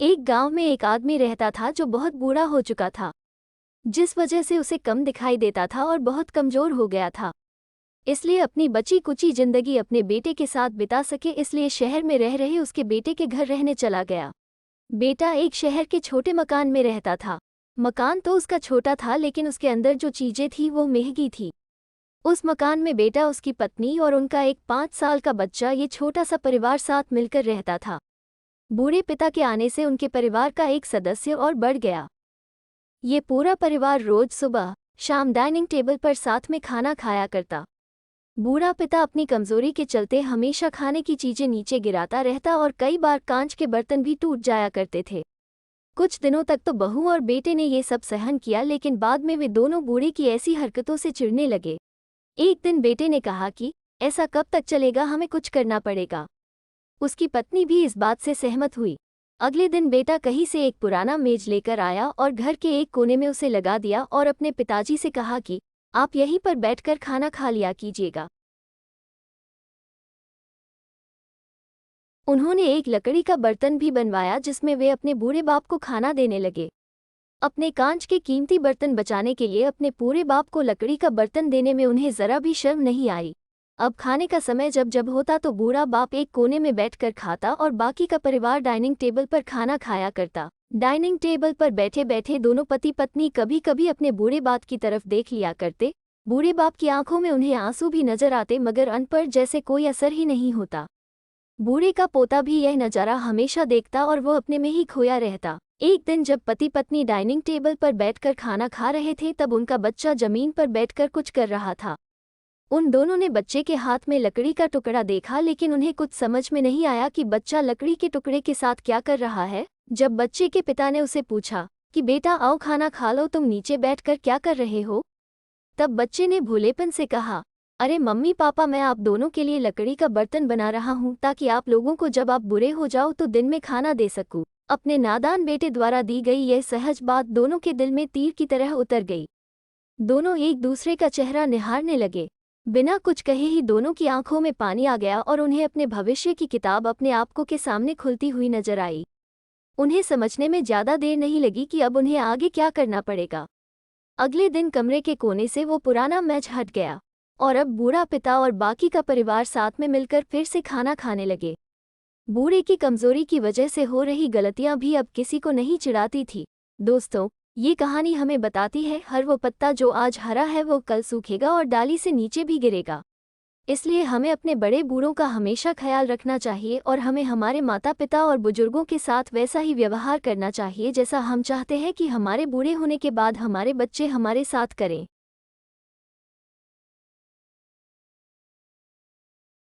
एक गांव में एक आदमी रहता था जो बहुत बूढ़ा हो चुका था, जिस वजह से उसे कम दिखाई देता था और बहुत कमजोर हो गया था। इसलिए अपनी बची कुची जिंदगी अपने बेटे के साथ बिता सके, इसलिए शहर में रह रहे उसके बेटे के घर रहने चला गया। बेटा एक शहर के छोटे मकान में रहता था। मकान तो उसका छोटा था, लेकिन उसके अंदर जो चीजें थी वो महंगी थी। उस मकान में बेटा, उसकी पत्नी और उनका एक 5 साल का बच्चा, ये छोटा सा परिवार साथ मिलकर रहता था। बूढ़े पिता के आने से उनके परिवार का एक सदस्य और बढ़ गया। ये पूरा परिवार रोज सुबह शाम डाइनिंग टेबल पर साथ में खाना खाया करता। बूढ़ा पिता अपनी कमजोरी के चलते हमेशा खाने की चीजें नीचे गिराता रहता और कई बार कांच के बर्तन भी टूट जाया करते थे। कुछ दिनों तक तो बहू और बेटे ने ये सब सहन किया, लेकिन बाद में वे दोनों बूढ़े की ऐसी हरकतों से चिढ़ने लगे। एक दिन बेटे ने कहा कि ऐसा कब तक चलेगा, हमें कुछ करना पड़ेगा। उसकी पत्नी भी इस बात से सहमत हुई। अगले दिन बेटा कहीं से एक पुराना मेज लेकर आया और घर के एक कोने में उसे लगा दिया और अपने पिताजी से कहा कि आप यहीं पर बैठकर खाना खा लिया कीजिएगा। उन्होंने एक लकड़ी का बर्तन भी बनवाया जिसमें वे अपने बूढ़े बाप को खाना देने लगे। अपने कांच के कीमती बर्तन बचाने के लिए अपने पूरे बाप को लकड़ी का बर्तन देने में उन्हें जरा भी शर्म नहीं आई। अब खाने का समय जब जब होता तो बूढ़ा बाप एक कोने में बैठकर खाता और बाकी का परिवार डाइनिंग टेबल पर खाना खाया करता। डाइनिंग टेबल पर बैठे बैठे दोनों पति पत्नी कभी कभी अपने बूढ़े बाप की तरफ देख लिया करते। बूढ़े बाप की आंखों में उन्हें आंसू भी नजर आते, मगर उन पर जैसे कोई असर ही नहीं होता। बूढ़े का पोता भी यह नजारा हमेशा देखता और वो अपने में ही खोया रहता। एक दिन जब पति पत्नी डाइनिंग टेबल पर बैठकर खाना खा रहे थे, तब उनका बच्चा जमीन पर बैठकर कुछ कर रहा था। उन दोनों ने बच्चे के हाथ में लकड़ी का टुकड़ा देखा, लेकिन उन्हें कुछ समझ में नहीं आया कि बच्चा लकड़ी के टुकड़े के साथ क्या कर रहा है। जब बच्चे के पिता ने उसे पूछा कि बेटा आओ खाना खा लो, तुम नीचे बैठकर क्या कर रहे हो, तब बच्चे ने भोलेपन से कहा, अरे मम्मी पापा, मैं आप दोनों के लिए लकड़ी का बर्तन बना रहा हूँ ताकि आप लोगों को जब आप बुरे हो जाओ तो दिन में खाना दे सकूँ। अपने नादान बेटे द्वारा दी गई यह सहज बात दोनों के दिल में तीर की तरह उतर गई। दोनों एक दूसरे का चेहरा निहारने लगे। बिना कुछ कहे ही दोनों की आंखों में पानी आ गया और उन्हें अपने भविष्य की किताब अपने आपको के सामने खुलती हुई नजर आई। उन्हें समझने में ज्यादा देर नहीं लगी कि अब उन्हें आगे क्या करना पड़ेगा। अगले दिन कमरे के कोने से वो पुराना मेज हट गया और अब बूढ़ा पिता और बाकी का परिवार साथ में मिलकर फिर से खाना खाने लगे। बूढ़े की कमजोरी की वजह से हो रही गलतियां भी अब किसी को नहीं चिढ़ाती थी। दोस्तों, ये कहानी हमें बताती है, हर वो पत्ता जो आज हरा है वो कल सूखेगा और डाली से नीचे भी गिरेगा। इसलिए हमें अपने बड़े बूढ़ों का हमेशा ख्याल रखना चाहिए और हमें हमारे माता पिता और बुजुर्गों के साथ वैसा ही व्यवहार करना चाहिए जैसा हम चाहते हैं कि हमारे बूढ़े होने के बाद हमारे बच्चे हमारे साथ करें।